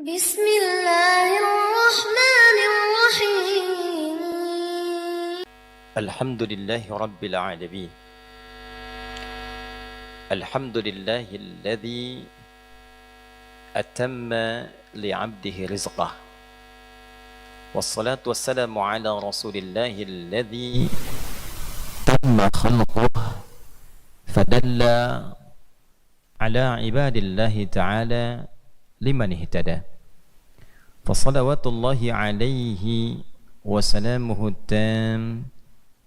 بسم الله الرحمن الرحيم الحمد لله رب العالمين. الحمد لله الذي أتم لعبده رزقه، والصلاة والسلام على رسول الله الذي تم خلقه فدل على عباد الله تعالى لمن اهتدى، فصلوات الله عليه وسلامه التام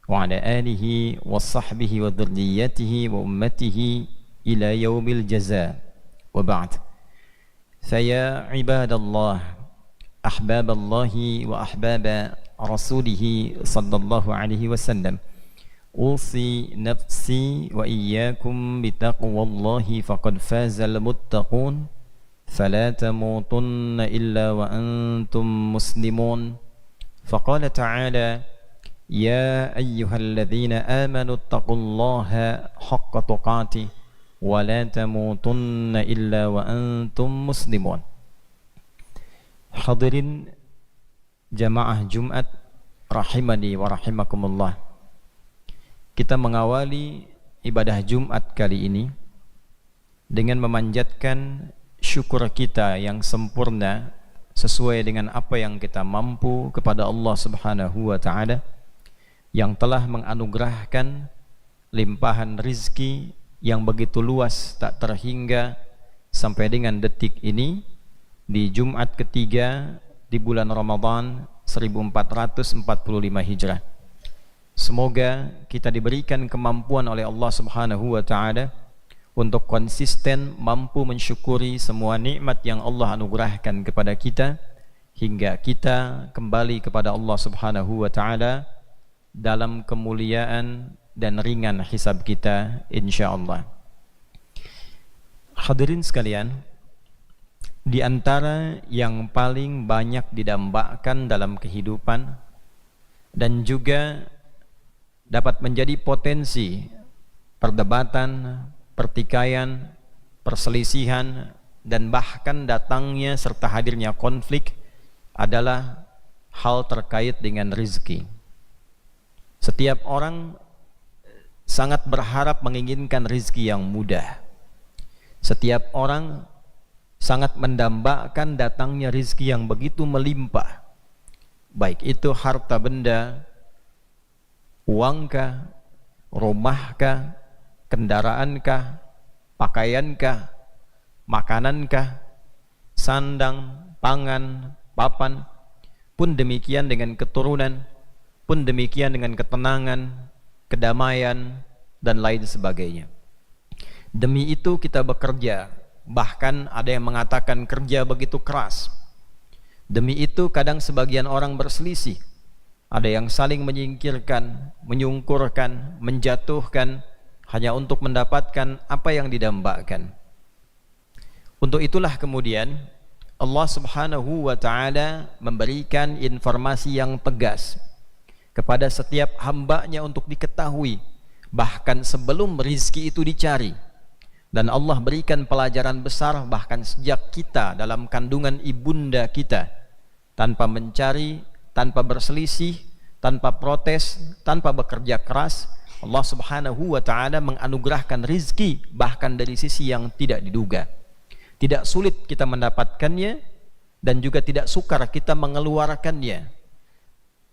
وعلى آله وصحبه وذريته وأمته إلى يوم الجزاء، وبعد. فيا عباد الله، أحباب الله وأحباب رسوله صلى الله عليه وسلم، أوصي نفسي وإياكم بتقوى الله فقد فاز المتقون، فلا تموتن إلا وأنتم مسلمون. فقال تعالى: يا أيها الذين آمنوا اتقوا الله حق تقاته ولا تموتن إلا وأنتم مسلمون. Hadirin jamaah Jumat rahimani wa rahimakumullah. Kita mengawali ibadah Jumat kali ini dengan memanjatkan syukur kita yang sempurna sesuai dengan apa yang kita mampu kepada Allah Subhanahu wa taala yang telah menganugerahkan limpahan rizki yang begitu luas tak terhingga sampai dengan detik ini di Jumat ketiga di bulan Ramadan 1445 Hijrah. Semoga kita diberikan kemampuan oleh Allah Subhanahu wa taala untuk konsisten mampu mensyukuri semua nikmat yang Allah anugerahkan kepada kita hingga kita kembali kepada Allah Subhanahu wa taala dalam kemuliaan dan ringan hisab kita insyaallah. Hadirin sekalian, di antara yang paling banyak didambakan dalam kehidupan dan juga dapat menjadi potensi perdebatan, pertikaian, perselisihan, dan bahkan datangnya serta hadirnya konflik adalah hal terkait dengan rezeki. Setiap orang sangat berharap menginginkan rezeki yang mudah. Setiap orang sangat mendambakan datangnya rezeki yang begitu melimpah, baik itu harta benda, uangkah, rumahkah, kendaraankah, pakaiankah, makanankah, sandang, pangan, papan, pun demikian dengan keturunan, pun demikian dengan ketenangan, kedamaian, dan lain sebagainya. Demi itu kita bekerja, bahkan ada yang mengatakan kerja begitu keras. Demi itu kadang sebagian orang berselisih, ada yang saling menyingkirkan, menyungkurkan, menjatuhkan hanya untuk mendapatkan apa yang didambakan. Untuk itulah kemudian Allah Subhanahu wa taala memberikan informasi yang tegas kepada setiap hambanya untuk diketahui bahkan sebelum rizki itu dicari. Dan Allah berikan pelajaran besar bahkan sejak kita dalam kandungan ibunda kita, tanpa mencari, tanpa berselisih, tanpa protes, tanpa bekerja keras, Allah Subhanahu wa taala menganugerahkan rizki bahkan dari sisi yang tidak diduga. Tidak sulit kita mendapatkannya dan juga tidak sukar kita mengeluarkannya.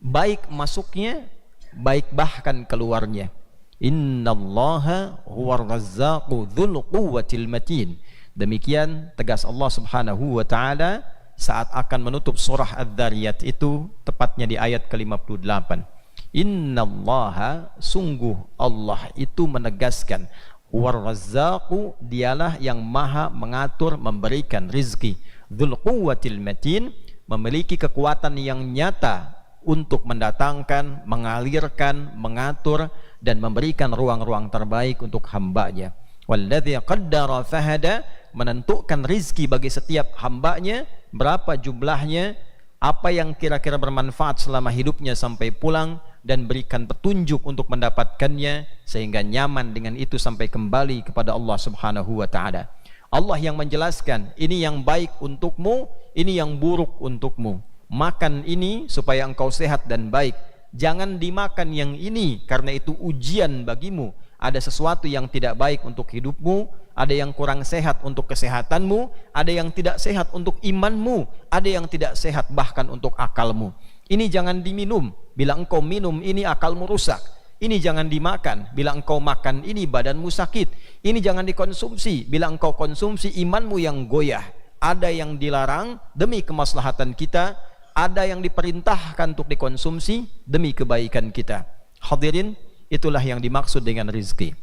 Baik masuknya, baik bahkan keluarnya. Innallaha huwar razzaqu dzul quwwatil matin. Demikian tegas Allah Subhanahu wa taala saat akan menutup surah Adz-Dzariyat itu, tepatnya di ayat ke-58. Innallaha, sungguh Allah itu menegaskan, huwar razzaqu, dialah yang maha mengatur memberikan rizki, dzul quwwatil matin, memiliki kekuatan yang nyata untuk mendatangkan, mengalirkan, mengatur dan memberikan ruang-ruang terbaik untuk hambanya. Walladzi qaddara fahada, menentukan rizki bagi setiap hambanya, berapa jumlahnya, apa yang kira-kira bermanfaat selama hidupnya sampai pulang, dan berikan petunjuk untuk mendapatkannya sehingga nyaman dengan itu sampai kembali kepada Allah Subhanahu wa taala. Allah yang menjelaskan, ini yang baik untukmu, ini yang buruk untukmu. Makan ini supaya engkau sehat dan baik. Jangan dimakan yang ini, karena itu ujian bagimu. Ada sesuatu yang tidak baik untuk hidupmu, ada yang kurang sehat untuk kesehatanmu, ada yang tidak sehat untuk imanmu, ada yang tidak sehat bahkan untuk akalmu. Ini jangan diminum, bila engkau minum ini akalmu rusak. Ini jangan dimakan, bila engkau makan ini badanmu sakit. Ini jangan dikonsumsi, bila engkau konsumsi imanmu yang goyah. Ada yang dilarang demi kemaslahatan kita, ada yang diperintahkan untuk dikonsumsi demi kebaikan kita. Hadirin, itulah yang dimaksud dengan rizki.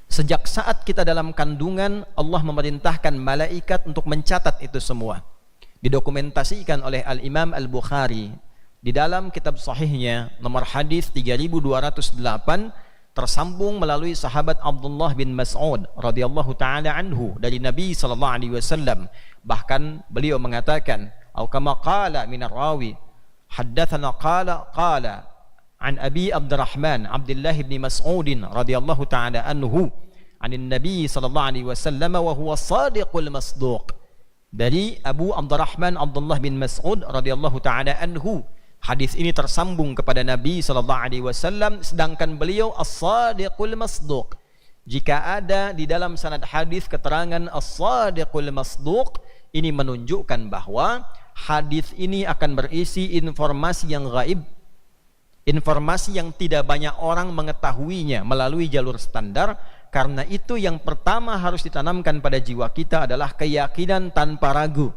Sejak saat kita dalam kandungan, Allah memerintahkan malaikat untuk mencatat itu semua. Didokumentasikan oleh Al-Imam Al-Bukhari di dalam kitab sahihnya nomor hadis 3208, tersambung melalui sahabat Abdullah bin Mas'ud radhiyallahu taala anhu dari Nabi sallallahu alaihi wasallam. Bahkan beliau mengatakan, atau kama qala min ar-rawi, haddatsana qala an Abi Abdurrahman Abdullah bin Mas'ud radhiyallahu taala anhu anin Nabi sallallahu alaihi wasallam wa huwa sadiqul masduq. Dari Abu Abdurrahman Abdullah bin Mas'ud radhiyallahu taala anhu, hadis ini tersambung kepada Nabi sallallahu alaihi wasallam, sedangkan beliau as-sadiqul masduq. Jika ada di dalam sanad hadis keterangan as-sadiqul masduq, ini menunjukkan bahwa hadis ini akan berisi informasi yang gaib, informasi yang tidak banyak orang mengetahuinya melalui jalur standar. Karena itu yang pertama harus ditanamkan pada jiwa kita adalah keyakinan tanpa ragu.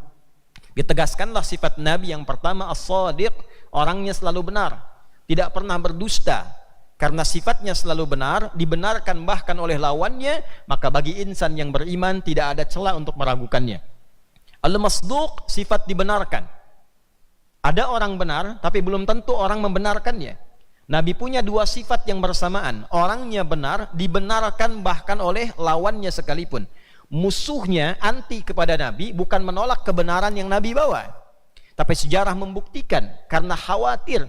Ditegaskanlah sifat Nabi yang pertama as-sadiq, orangnya selalu benar, tidak pernah berdusta. Karena sifatnya selalu benar, dibenarkan bahkan oleh lawannya, maka bagi insan yang beriman tidak ada celah untuk meragukannya. Al-masduq, sifat dibenarkan. Ada orang benar, tapi belum tentu orang membenarkannya. Nabi punya dua sifat yang bersamaan. Orangnya benar, dibenarkan bahkan oleh lawannya sekalipun. Musuhnya anti kepada Nabi bukan menolak kebenaran yang Nabi bawa, tapi sejarah membuktikan karena khawatir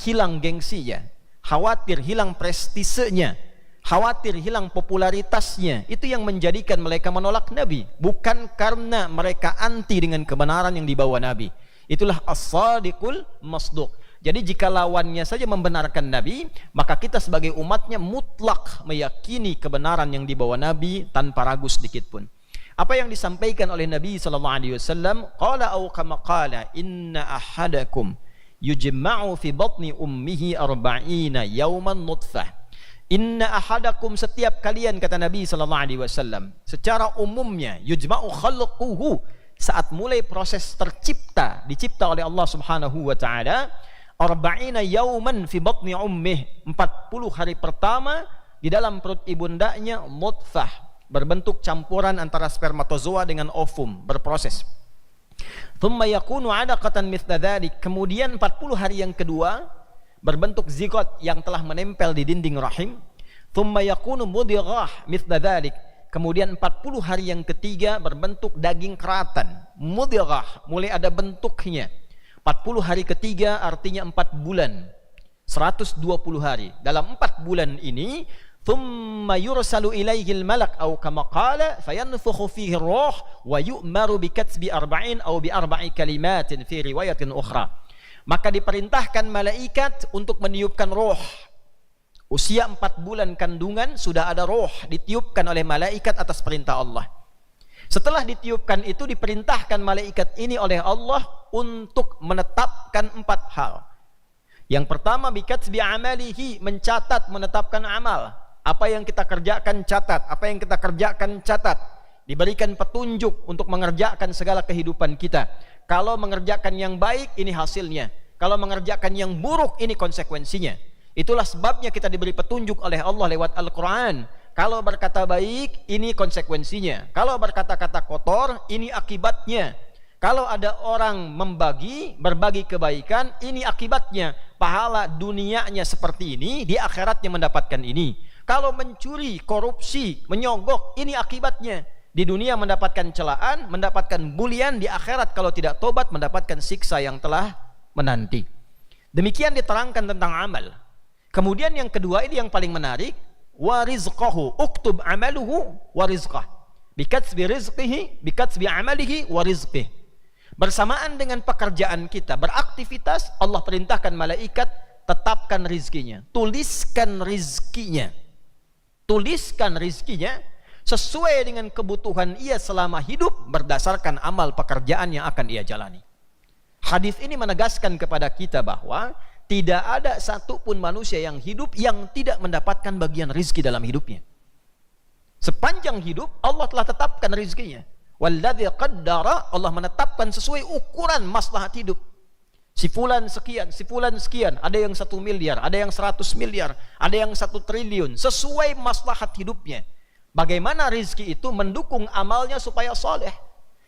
hilang gengsinya, khawatir hilang prestisenya, khawatir hilang popularitasnya. Itu yang menjadikan mereka menolak Nabi, bukan karena mereka anti dengan kebenaran yang dibawa Nabi. Itulah as-sadiqul masduq. Jadi jika lawannya saja membenarkan Nabi, maka kita sebagai umatnya mutlak meyakini kebenaran yang dibawa Nabi tanpa ragu sedikit pun. Apa yang disampaikan oleh Nabi SAW, qala aw kama qala, inna ahadakum yujma'u fi batni ummihi arba'ina yawman nutfah. Inna ahadakum, setiap kalian, kata Nabi SAW, secara umumnya yujma'u khalquhu, saat mulai proses dicipta oleh Allah Subhanahu wa taala, arba'ina yauman fi batni ummih, 40 hari pertama di dalam perut ibundanya nutfah, berbentuk campuran antara spermatozoa dengan ovum, berproses. Thumma yakunu 'alaqatan mithla dzalik, kemudian 40 hari yang kedua berbentuk zigot yang telah menempel di dinding rahim. Thumma yakunu mudghah mithla dzalik, kemudian 40 hari yang ketiga berbentuk daging keratan, mudghah, mulai ada bentuknya. 40 hari ketiga artinya 4 bulan, 120 hari. Dalam 4 bulan ini, thumma yursalu ilaihil malak aw kama qala fayanfukhu fihi ruh wa yu'maru bi katsbi 40 aw bi 4 kalimatin fi riwayatin ukhra. Maka diperintahkan malaikat untuk meniupkan roh. Usia 4 bulan kandungan sudah ada roh ditiupkan oleh malaikat atas perintah Allah. Setelah ditiupkan itu, diperintahkan malaikat ini oleh Allah untuk menetapkan 4 hal. Yang pertama, bikatsbi amalihi, mencatat, menetapkan amal. Apa yang kita kerjakan catat, apa yang kita kerjakan catat. Diberikan petunjuk untuk mengerjakan segala kehidupan kita. Kalau mengerjakan yang baik, ini hasilnya. Kalau mengerjakan yang buruk, ini konsekuensinya. Itulah sebabnya kita diberi petunjuk oleh Allah lewat Al-Quran. Kalau berkata baik, ini konsekuensinya. Kalau berkata-kata kotor, ini akibatnya. Kalau ada orang berbagi kebaikan, ini akibatnya. Pahala dunianya seperti ini, di akhiratnya mendapatkan ini. Kalau mencuri, korupsi, menyogok, ini akibatnya. Di dunia mendapatkan celaan, mendapatkan bulian, di akhirat kalau tidak tobat mendapatkan siksa yang telah menanti. Demikian diterangkan tentang amal. Kemudian yang kedua, ini yang paling menarik, wa rizqahu, uktub amaluhu wa rizqah. Bikatsbi rizqihi, bikatsbi amalihi wa rizqihi. Bersamaan dengan pekerjaan kita, beraktivitas, Allah perintahkan malaikat, tetapkan rizkinya, tuliskan rizkinya. Tuliskan rizkinya sesuai dengan kebutuhan ia selama hidup berdasarkan amal pekerjaan yang akan ia jalani. Hadis ini menegaskan kepada kita bahwa tidak ada satupun manusia yang hidup yang tidak mendapatkan bagian rizki dalam hidupnya. Sepanjang hidup Allah telah tetapkan rizkinya. Walladzi qaddara, Allah menetapkan sesuai ukuran maslahat hidup. Si fulan sekian, si fulan sekian, ada yang 1 miliar, ada yang 100 miliar, ada yang 1 triliun, sesuai maslahat hidupnya. Bagaimana rizki itu mendukung amalnya supaya soleh.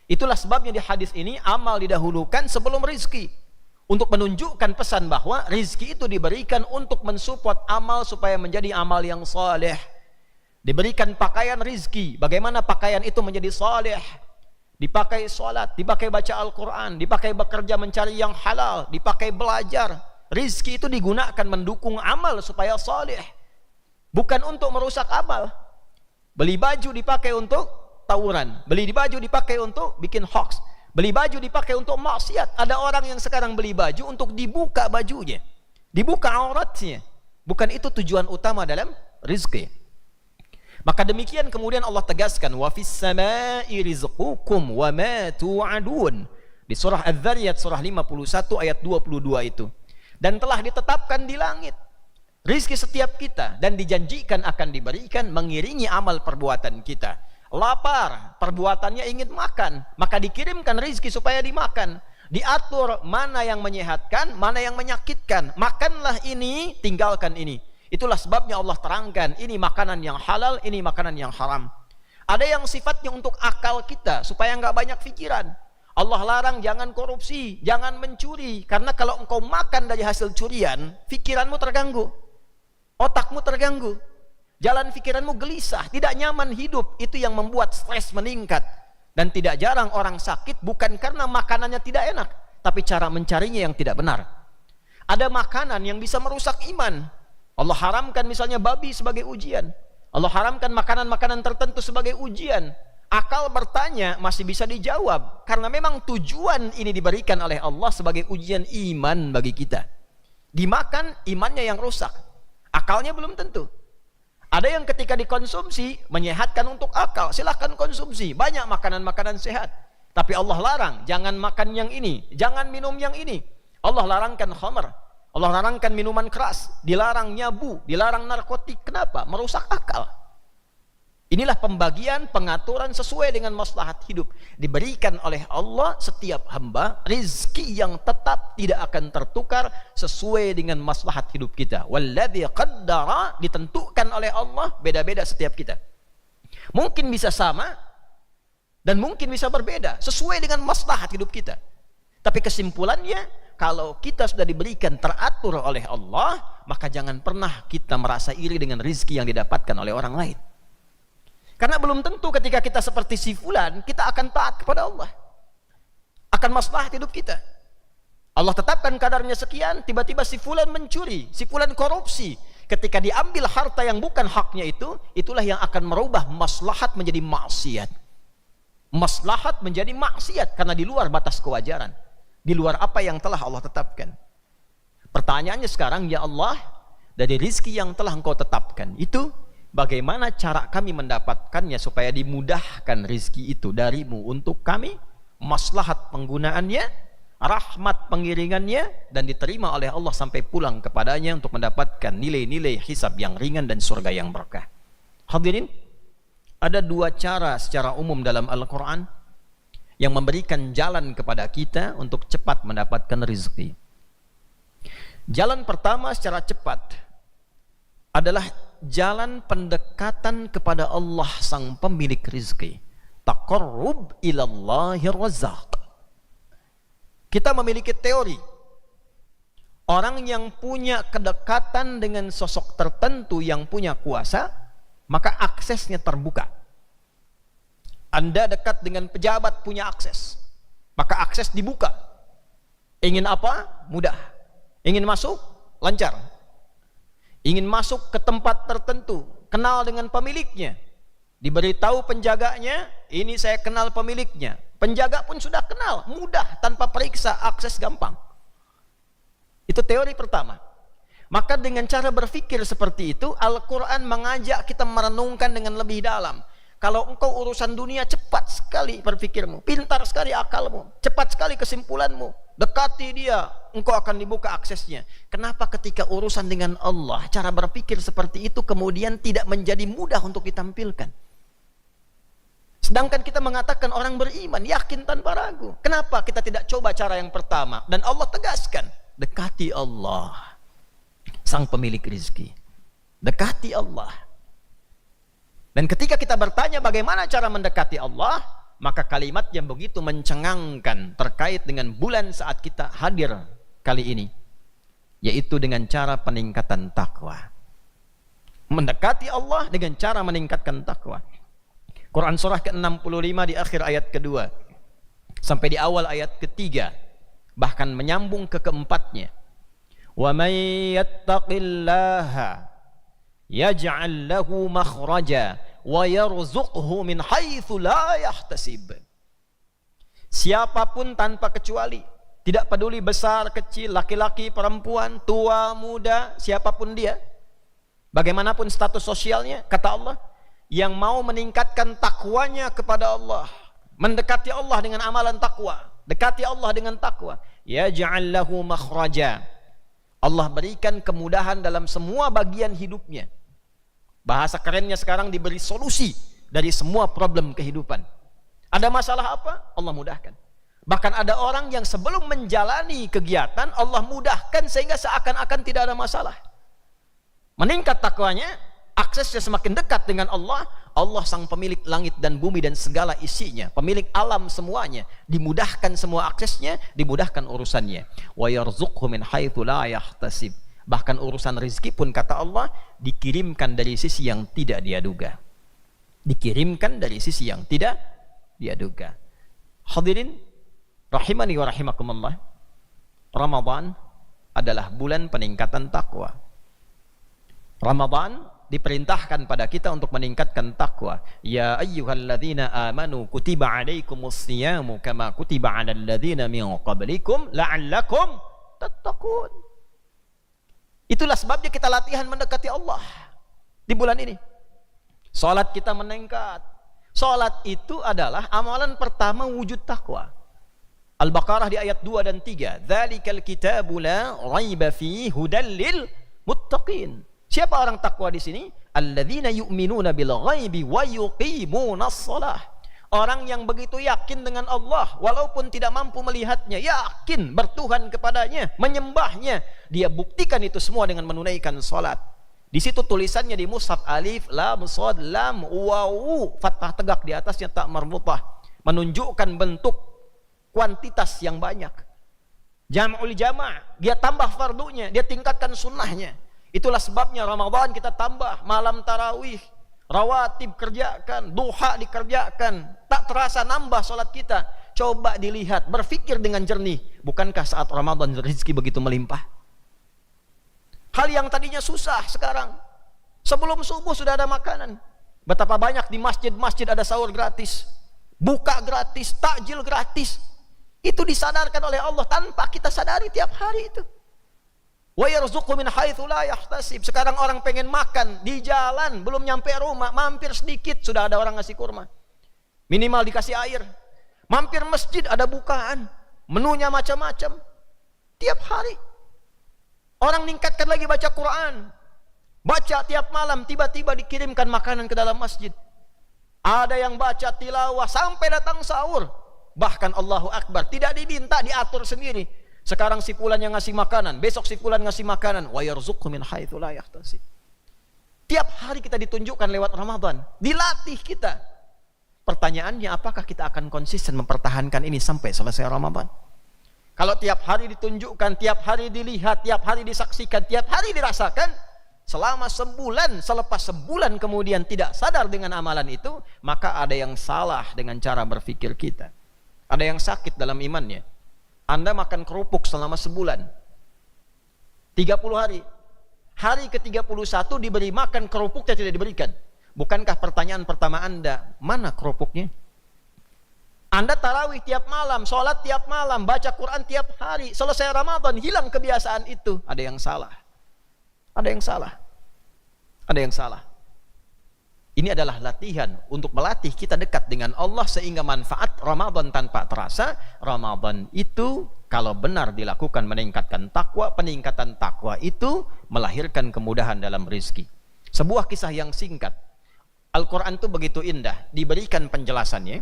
Itulah sebabnya di hadis ini amal didahulukan sebelum rizki, untuk menunjukkan pesan bahwa rizki itu diberikan untuk mensupport amal supaya menjadi amal yang soleh. Diberikan pakaian rizki, bagaimana pakaian itu menjadi soleh. Dipakai sholat, dipakai baca Al-Quran, dipakai bekerja mencari yang halal, dipakai belajar. Rizki itu digunakan mendukung amal supaya soleh, bukan untuk merusak amal. Beli baju dipakai untuk tawuran, beli baju dipakai untuk bikin hoax, beli baju dipakai untuk maksiat. Ada orang yang sekarang beli baju untuk dibuka bajunya, dibuka auratnya. Bukan itu tujuan utama dalam rizki. Maka demikian kemudian Allah tegaskan, wa fis samai rizqukum wa ma tu'adun, di surah Az-Zariyat surah 51 ayat 22 itu. Dan telah ditetapkan di langit rizki setiap kita, dan dijanjikan akan diberikan mengiringi amal perbuatan kita. Lapar, perbuatannya ingin makan, maka dikirimkan rizki supaya dimakan. Diatur mana yang menyehatkan, mana yang menyakitkan. Makanlah ini, tinggalkan ini. Itulah sebabnya Allah terangkan, ini makanan yang halal, ini makanan yang haram. Ada yang sifatnya untuk akal kita, supaya nggak banyak pikiran. Allah larang jangan korupsi, jangan mencuri, karena kalau engkau makan dari hasil curian, pikiranmu terganggu, otakmu terganggu, jalan pikiranmu gelisah, tidak nyaman hidup. Itu yang membuat stres meningkat. Dan tidak jarang orang sakit bukan karena makanannya tidak enak, tapi cara mencarinya yang tidak benar. Ada makanan yang bisa merusak iman. Allah haramkan misalnya babi sebagai ujian. Allah haramkan makanan-makanan tertentu sebagai ujian. Akal bertanya masih bisa dijawab, karena memang tujuan ini diberikan oleh Allah sebagai ujian iman bagi kita. Dimakan, imannya yang rusak, akalnya belum tentu. Ada yang ketika dikonsumsi menyehatkan untuk akal, silahkan konsumsi, banyak makanan-makanan sehat. Tapi Allah larang, jangan makan yang ini, jangan minum yang ini. Allah larangkan khamar, Allah larangkan minuman keras, dilarang nyabu, dilarang narkotik. Kenapa? Merusak akal. Inilah pembagian, pengaturan sesuai dengan maslahat hidup. Diberikan oleh Allah setiap hamba rizki yang tetap tidak akan tertukar sesuai dengan maslahat hidup kita. Walladzi qaddara, ditentukan oleh Allah, beda-beda setiap kita. Mungkin bisa sama dan mungkin bisa berbeda sesuai dengan maslahat hidup kita. Tapi kesimpulannya, kalau kita sudah diberikan teratur oleh Allah, maka jangan pernah kita merasa iri dengan rizki yang didapatkan oleh orang lain. Karena belum tentu ketika kita seperti si fulan, kita akan taat kepada Allah, akan maslahat hidup kita. Allah tetapkan kadarnya sekian, tiba-tiba si fulan mencuri, si fulan korupsi. Ketika diambil harta yang bukan haknya itu, itulah yang akan merubah maslahat menjadi maksiat. Maslahat menjadi maksiat karena di luar batas kewajaran, di luar apa yang telah Allah tetapkan. Pertanyaannya sekarang, ya Allah, dari rizki yang telah Engkau tetapkan itu, bagaimana cara kami mendapatkannya supaya dimudahkan rizki itu darimu untuk kami, maslahat penggunaannya, rahmat pengiringannya, dan diterima oleh Allah sampai pulang kepadanya untuk mendapatkan nilai-nilai hisab yang ringan dan surga yang berkah. Hadirin, ada dua cara secara umum dalam Al-Quran yang memberikan jalan kepada kita untuk cepat mendapatkan rizki. Jalan pertama secara cepat adalah jalan pendekatan kepada Allah sang pemilik rizki. Taqarrub ilallahi razzaq. Kita memiliki teori, orang yang punya kedekatan dengan sosok tertentu yang punya kuasa, maka aksesnya terbuka. Anda dekat dengan pejabat, punya akses, maka akses dibuka. Ingin apa? Mudah. Ingin masuk? Lancar. Ingin masuk ke tempat tertentu, kenal dengan pemiliknya, diberitahu penjaganya, ini saya kenal pemiliknya. Penjaga pun sudah kenal, mudah, tanpa periksa, akses gampang. Itu teori pertama. Maka dengan cara berpikir seperti itu, Al-Quran mengajak kita merenungkan dengan lebih dalam. Kalau engkau urusan dunia, cepat sekali berpikirmu, pintar sekali akalmu, cepat sekali kesimpulanmu, dekati dia, engkau akan dibuka aksesnya. Kenapa ketika urusan dengan Allah, cara berpikir seperti itu kemudian tidak menjadi mudah untuk ditampilkan? Sedangkan kita mengatakan orang beriman, yakin tanpa ragu. Kenapa kita tidak coba cara yang pertama? Dan Allah tegaskan, dekati Allah, sang pemilik rizki. Dekati Allah. Dan ketika kita bertanya bagaimana cara mendekati Allah, maka kalimat yang begitu mencengangkan terkait dengan bulan saat kita hadir kali ini, yaitu dengan cara peningkatan takwa. Mendekati Allah dengan cara meningkatkan takwa. Quran surah ke-65 di akhir ayat kedua sampai di awal ayat ketiga, bahkan menyambung ke keempatnya. Wa may yattaqillaha yaj'al lahu makhraja wa yarzuqhu min haitsu la yahtasib. Siapapun tanpa kecuali, tidak peduli besar kecil, laki-laki perempuan, tua muda, siapapun dia, bagaimanapun status sosialnya, kata Allah, yang mau meningkatkan takwanya kepada Allah, mendekati Allah dengan amalan takwa, dekati Allah dengan takwa, yaj'al lahu makhraja, Allah berikan kemudahan dalam semua bagian hidupnya. Bahasa kerennya sekarang, diberi solusi dari semua problem kehidupan. Ada masalah apa? Allah mudahkan. Bahkan ada orang yang sebelum menjalani kegiatan, Allah mudahkan sehingga seakan-akan tidak ada masalah. Meningkat takwanya, aksesnya semakin dekat dengan Allah. Allah sang pemilik langit dan bumi dan segala isinya, pemilik alam semuanya, dimudahkan semua aksesnya, dimudahkan urusannya. Wa yarzuqhu min haitsu la yahtasib. Bahkan urusan rezeki pun, kata Allah, dikirimkan dari sisi yang tidak dia duga. Dikirimkan dari sisi yang tidak dia duga. Hadirin rahimani wa rahimakumullah, Ramadan adalah bulan peningkatan takwa. Ramadan diperintahkan pada kita untuk meningkatkan takwa. Ya ayyuhalladzina amanu kutiba alaikumus siyamu kama kutiba alal ladzina min qablikum la'allakum tattaqun. Itulah sebabnya kita latihan mendekati Allah di bulan ini. Salat kita meningkat. Salat itu adalah amalan pertama wujud takwa. Al-Baqarah di ayat 2 dan 3. Dzalikal kitabu la raiba fihi hudal lil muttaqin. Siapa orang takwa di sini? Alladzina yu'minuna bil ghaibi wa yuqimunas shalah. Orang yang begitu yakin dengan Allah, walaupun tidak mampu melihatnya, yakin bertuhan kepadanya, menyembahnya, dia buktikan itu semua dengan menunaikan salat. Di situ tulisannya di mushaf, alif lam shad lam wawu, fathah tegak di atasnya, tak marbutah, menunjukkan bentuk kuantitas yang banyak. Jam'ul jama', dia tambah fardunya, dia tingkatkan sunnahnya. Itulah sebabnya Ramadan kita tambah malam tarawih, rawatib kerjakan, duha dikerjakan, tak terasa nambah sholat kita. Coba dilihat, berpikir dengan jernih, bukankah saat Ramadan rezeki begitu melimpah? Hal yang tadinya susah sekarang, sebelum subuh sudah ada makanan. Betapa banyak di masjid-masjid ada sahur gratis, buka gratis, takjil gratis. Itu disadarkan oleh Allah tanpa kita sadari tiap hari itu. Wa yarzuqhu min haitsu la yahtasib. Sekarang orang pengen makan di jalan, belum nyampe rumah, mampir sedikit sudah ada orang ngasih kurma. Minimal dikasih air. Mampir masjid ada bukaan, menunya macam-macam. Tiap hari. Orang ningkatkan lagi baca Quran. Baca tiap malam, tiba-tiba dikirimkan makanan ke dalam masjid. Ada yang baca tilawah sampai datang sahur. Bahkan Allahu Akbar, tidak diminta, diatur sendiri. Sekarang si fulan yang ngasih makanan, besok si fulan ngasih makanan. Wa yarzuqhu min haitsu la yahtasib. Tiap hari kita ditunjukkan lewat Ramadan, dilatih kita. Pertanyaannya, apakah kita akan konsisten mempertahankan ini sampai selesai Ramadan? Kalau tiap hari ditunjukkan, tiap hari dilihat, tiap hari disaksikan, tiap hari dirasakan, selama sebulan, selepas sebulan kemudian tidak sadar dengan amalan itu, maka ada yang salah dengan cara berpikir kita. Ada yang sakit dalam imannya. Anda makan kerupuk selama sebulan, 30 hari. Hari ke-31 diberi makan kerupuknya tidak diberikan. Bukankah pertanyaan pertama Anda, mana kerupuknya? Anda tarawih tiap malam, sholat tiap malam, baca Quran tiap hari, selesai Ramadan hilang kebiasaan itu. Ada yang salah. Ada yang salah. Ada yang salah. Ini adalah latihan untuk melatih kita dekat dengan Allah sehingga manfaat Ramadan tanpa terasa. Ramadan itu kalau benar dilakukan meningkatkan takwa, peningkatan takwa itu melahirkan kemudahan dalam rezeki. Sebuah kisah yang singkat. Al-Quran itu begitu indah, diberikan penjelasannya,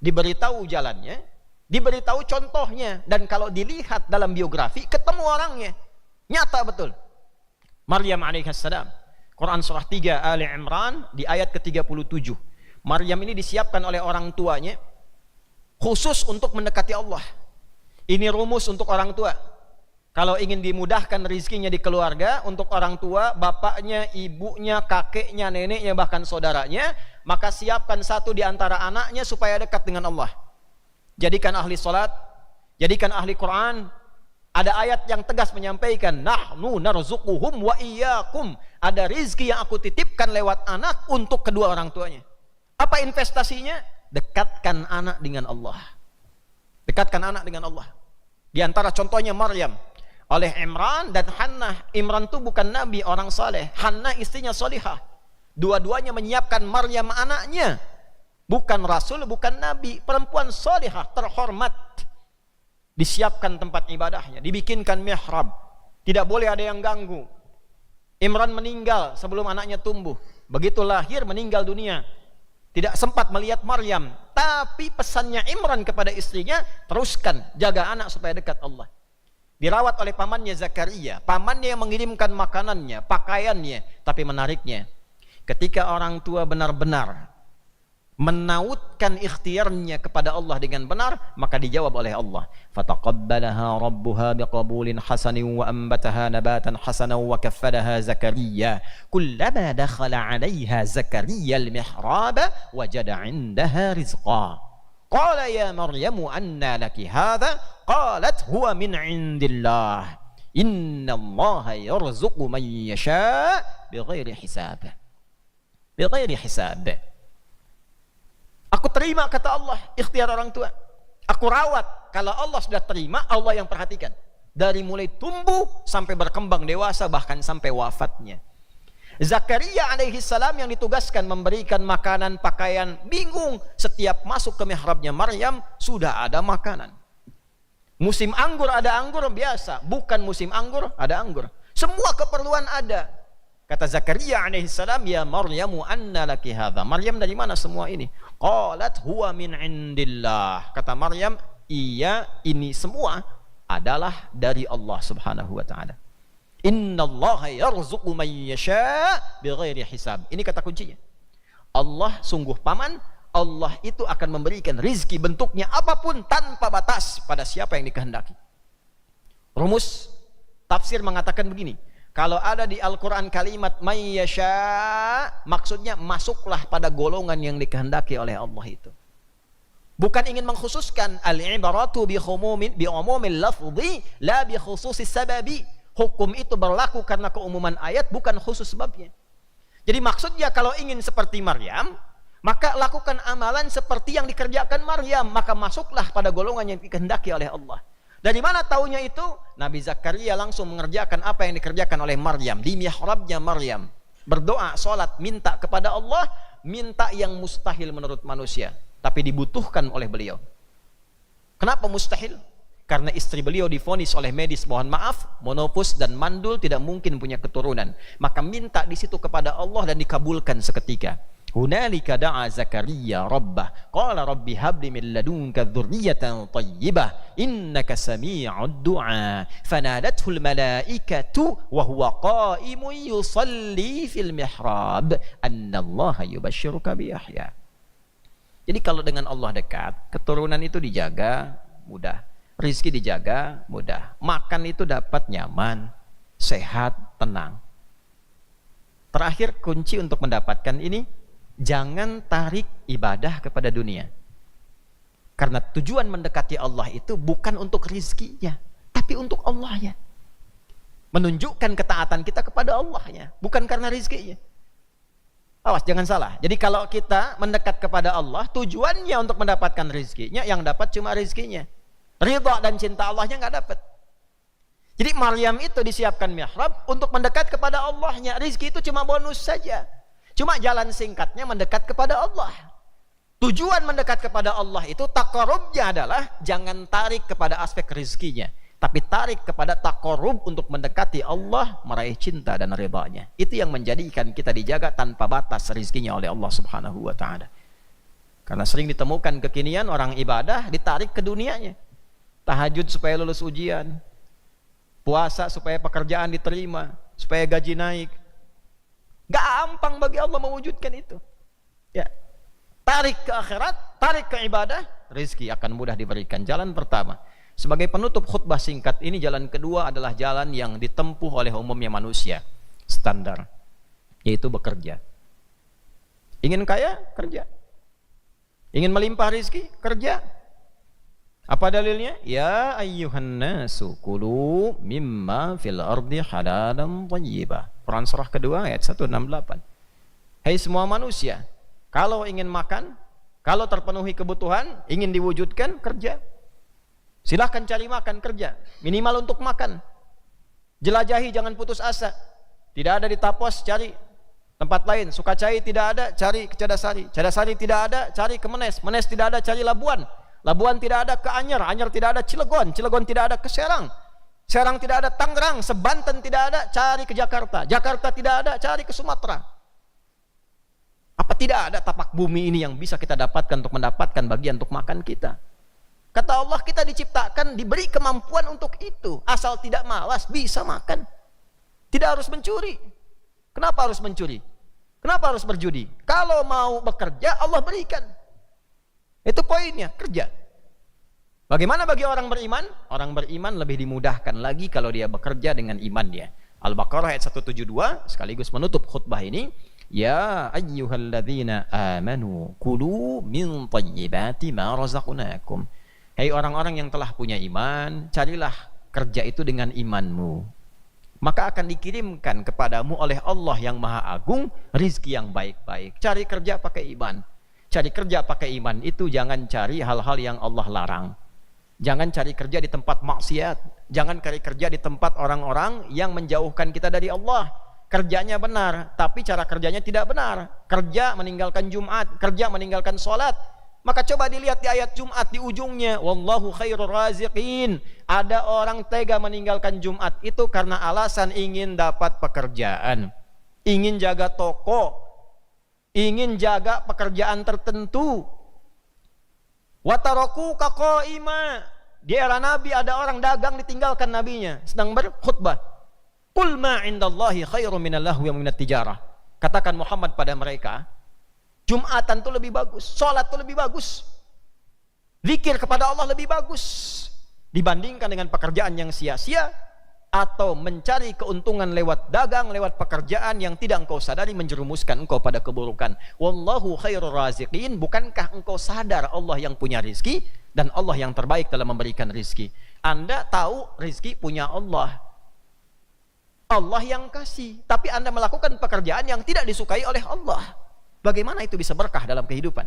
diberitahu jalannya, diberitahu contohnya, dan kalau dilihat dalam biografi ketemu orangnya, nyata betul. Maryam alaihissalam, Quran surah 3 Ali Imran di ayat ke-37. Maryam ini disiapkan oleh orang tuanya khusus untuk mendekati Allah. Ini rumus untuk orang tua. Kalau ingin dimudahkan rezekinya di keluarga, untuk orang tua, bapaknya, ibunya, kakeknya, neneknya, bahkan saudaranya, maka siapkan satu di antara anaknya supaya dekat dengan Allah. Jadikan ahli salat, jadikan ahli Quran. Ada ayat yang tegas menyampaikan, nahnu narzuquhum wa iyyakum. Ada rizki yang aku titipkan lewat anak untuk kedua orang tuanya. Apa investasinya? Dekatkan anak dengan Allah. Dekatkan anak dengan Allah. Di antara contohnya Maryam oleh Imran dan Hannah. Imran itu bukan nabi, orang saleh. Hannah istrinya salihah. Dua-duanya menyiapkan Maryam anaknya. Bukan rasul, bukan nabi, perempuan salihah, terhormat. Disiapkan tempat ibadahnya, dibikinkan mihrab, tidak boleh ada yang ganggu. Imran meninggal sebelum anaknya tumbuh. Begitu lahir meninggal dunia. Tidak sempat melihat Maryam, tapi pesannya Imran kepada istrinya, teruskan jaga anak supaya dekat Allah. Dirawat oleh pamannya Zakaria, pamannya yang mengirimkan makanannya, pakaiannya. Tapi menariknya, ketika orang tua benar-benar menautkan ikhtiarnya kepada Allah dengan benar, maka dijawab oleh Allah. Fataqabbalaha rabbuha biqabulin hasanin wa anbataha nabatan hasanan wa kaffalaha Zakaria. Kullama dakhala 'alayha Zakaria al-mihrab wajada 'indaha rizqa. Qala ya Maryamu anna laki hadha? Qalat huwa min 'indillah. Inna Allaha yarzuqu man yasha' bighairi hisab. Bighairi hisab. Aku terima, kata Allah, ikhtiar orang tua. Aku rawat. Kalau Allah sudah terima, Allah yang perhatikan. Dari mulai tumbuh sampai berkembang dewasa, bahkan sampai wafatnya. Zakaria alaihissalam yang ditugaskan memberikan makanan, pakaian, bingung. Setiap masuk ke mihrabnya Maryam, sudah ada makanan. Musim anggur ada anggur biasa. Bukan musim anggur ada anggur. Semua keperluan ada. Kata Zakaria alaihissalam, ya Maryamu anna laki hadha. Maryam, dari mana semua ini? Qalat huwa min indillah. Kata Maryam, iya, ini semua adalah dari Allah subhanahu wa ta'ala. Inna Allaha yarzuqu man yasha' bighairi hisab. Ini kata kuncinya. Allah sungguh paman, Allah itu akan memberikan rizki bentuknya apapun tanpa batas pada siapa yang dikehendaki. Rumus tafsir mengatakan begini. Kalau ada di Al-Quran kalimat mayyasha, maksudnya masuklah pada golongan yang dikehendaki oleh Allah itu. Bukan ingin mengkhususkan. Al-ibaratu bi umumil lafzi la bi khususis sababi. Hukum itu berlaku karena keumuman ayat, bukan khusus sebabnya. Jadi maksudnya kalau ingin seperti Maryam, maka lakukan amalan seperti yang dikerjakan Maryam, maka masuklah pada golongan yang dikehendaki oleh Allah. Dari mana taunya itu? Nabi Zakaria langsung mengerjakan apa yang dikerjakan oleh Maryam di mihrabnya Maryam. Berdoa, sholat, minta kepada Allah, minta yang mustahil menurut manusia, tapi dibutuhkan oleh beliau. Kenapa mustahil? Karena istri beliau divonis oleh medis, mohon maaf, monopus dan mandul, tidak mungkin punya keturunan. Maka minta di situ kepada Allah dan dikabulkan seketika. Hunalika da'a Zakaria rabbah qala rabbi habli min ladunka dzurriyyatan thayyibah innaka sami'ud du'a fanadathu al malaikatu wa huwa qa'imun yusalli fil mihrab anna Allah yubashshiruka bi Yahya. Jadi kalau dengan Allah dekat, keturunan itu dijaga mudah, rezeki dijaga mudah, makan itu dapat nyaman, sehat, tenang. Terakhir kunci untuk mendapatkan ini, jangan tarik ibadah kepada dunia. Karena tujuan mendekati Allah itu bukan untuk rizkinya, tapi untuk Allahnya. Menunjukkan ketaatan kita kepada Allahnya, bukan karena rizkinya. Awas jangan salah. Jadi kalau kita mendekat kepada Allah, tujuannya untuk mendapatkan rezekinya, yang dapat cuma rezekinya. Ridha dan cinta Allahnya nggak dapat. Jadi Maryam itu disiapkan mihrab untuk mendekat kepada Allahnya. Rizki itu cuma bonus saja. Cuma jalan singkatnya mendekat kepada Allah. Tujuan mendekat kepada Allah itu taqarrubnya adalah jangan tarik kepada aspek rizkinya, tapi tarik kepada taqarrub untuk mendekati Allah, meraih cinta dan ridhanya. Itu yang menjadikan kita dijaga tanpa batas rizkinya oleh Allah Subhanahu wa ta'ala. Karena sering ditemukan kekinian orang ibadah ditarik ke dunianya. Tahajud supaya lulus ujian, puasa supaya pekerjaan diterima, supaya gaji naik. Gampang bagi Allah mewujudkan itu. Ya. Tarik ke akhirat, tarik ke ibadah, rizki akan mudah diberikan. Jalan pertama. Sebagai penutup khutbah singkat ini, jalan kedua adalah jalan yang ditempuh oleh umumnya manusia. Standar. Yaitu bekerja. Ingin kaya? Kerja. Ingin melimpah rizki? Kerja. Apa dalilnya? Ya ayyuhan nasu kulu mimma fil ardi halalan thayyibah. Quran surah kedua ayat 168. Hai semua manusia, kalau ingin makan, kalau terpenuhi kebutuhan, ingin diwujudkan, kerja. Silahkan cari makan, kerja. Minimal untuk makan. Jelajahi, jangan putus asa. Tidak ada di Tapos, cari tempat lain. Sukacai tidak ada, cari ke Cadasari. Cadasari tidak ada, cari ke Menes. Menes tidak ada, cari Labuan. Labuan tidak ada, ke Anyer. Anyer tidak ada, Cilegon. Cilegon tidak ada, ke Serang. Serang tidak ada, Tangerang. Sebanten tidak ada, cari ke Jakarta. Jakarta tidak ada, cari ke Sumatera. Apa tidak ada tapak bumi ini yang bisa kita dapatkan untuk mendapatkan bagian untuk makan kita? Kata Allah, kita diciptakan, diberi kemampuan untuk itu. Asal tidak malas, bisa makan. Tidak harus mencuri. Kenapa harus mencuri? Kenapa harus berjudi? Kalau mau bekerja, Allah berikan. Itu poinnya, kerja. Bagaimana bagi orang beriman? Orang beriman lebih dimudahkan lagi kalau dia bekerja dengan imannya. Al-Baqarah ayat 172, sekaligus menutup khutbah ini. Ya ayyuhalladzina amanu kulu min thayyibati ma razaqnakum. Hai orang-orang yang telah punya iman, carilah kerja itu dengan imanmu. Maka akan dikirimkan kepadamu oleh Allah yang Maha Agung rizki yang baik-baik. Cari kerja pakai iman. Cari kerja pakai iman itu jangan cari hal-hal yang Allah larang. Jangan cari kerja di tempat maksiat. Jangan cari kerja di tempat orang-orang yang menjauhkan kita dari Allah. Kerjanya benar, tapi cara kerjanya tidak benar. Kerja meninggalkan Jumat, kerja meninggalkan sholat. Maka coba dilihat di ayat Jumat di ujungnya, wallahu khairur raziqin. Ada orang tega meninggalkan Jumat itu karena alasan ingin dapat pekerjaan, ingin jaga toko, ingin jaga pekerjaan tertentu. Wataroku qaima. Di era Nabi ada orang dagang ditinggalkan nabinya sedang berkhutbah. Qul ma indallahi khairum minal lahwi wa minat tijarah. Katakan Muhammad pada mereka, Jumatan itu lebih bagus, sholat itu lebih bagus, zikir kepada Allah lebih bagus dibandingkan dengan pekerjaan yang sia-sia atau mencari keuntungan lewat dagang, lewat pekerjaan yang tidak engkau sadari menjerumuskan engkau pada keburukan. Wallahu khairur raziqin. Bukankah engkau sadar Allah yang punya rizki dan Allah yang terbaik dalam memberikan rizki? Anda tahu rizki punya Allah, Allah yang kasih, tapi Anda melakukan pekerjaan yang tidak disukai oleh Allah. Bagaimana itu bisa berkah dalam kehidupan?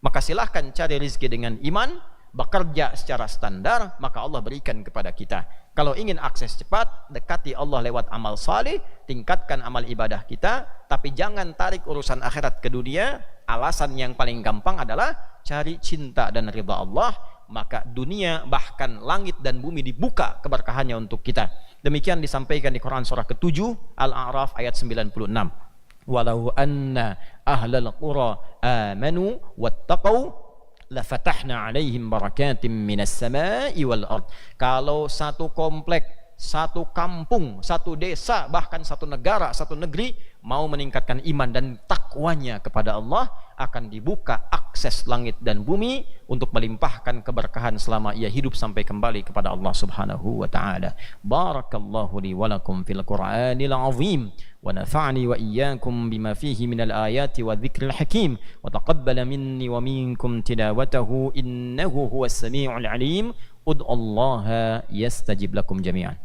Maka silahkan cari rezeki dengan iman, bekerja secara standar, maka Allah berikan kepada kita. Kalau ingin akses cepat, dekati Allah lewat amal saleh, tingkatkan amal ibadah kita, tapi jangan tarik urusan akhirat ke dunia. Alasan yang paling gampang adalah cari cinta dan ridha Allah, maka dunia bahkan langit dan bumi dibuka keberkahannya untuk kita. Demikian disampaikan di Quran surah ke-7 Al-A'raf ayat 96. Walau anna ahlal qura amanu wattaqau lafatahna alaihim barakatim minas samai wal ard. Kalau satu komplek, satu kampung, satu desa, bahkan satu negara, satu negeri mau meningkatkan iman dan takwanya kepada Allah, akan dibuka akses langit dan bumi untuk melimpahkan keberkahan selama ia hidup sampai kembali kepada Allah Subhanahu wa taala. Barakallahu li wa lakum fil Qur'anil azim wa nafa'ani wa iyyakum bima fihi minal ayati wa dzikril hakim wa taqabbala minni wa minkum tilawatahu innahu huwas samiul alim. Ud'ullaha yastajib lakum jami'an.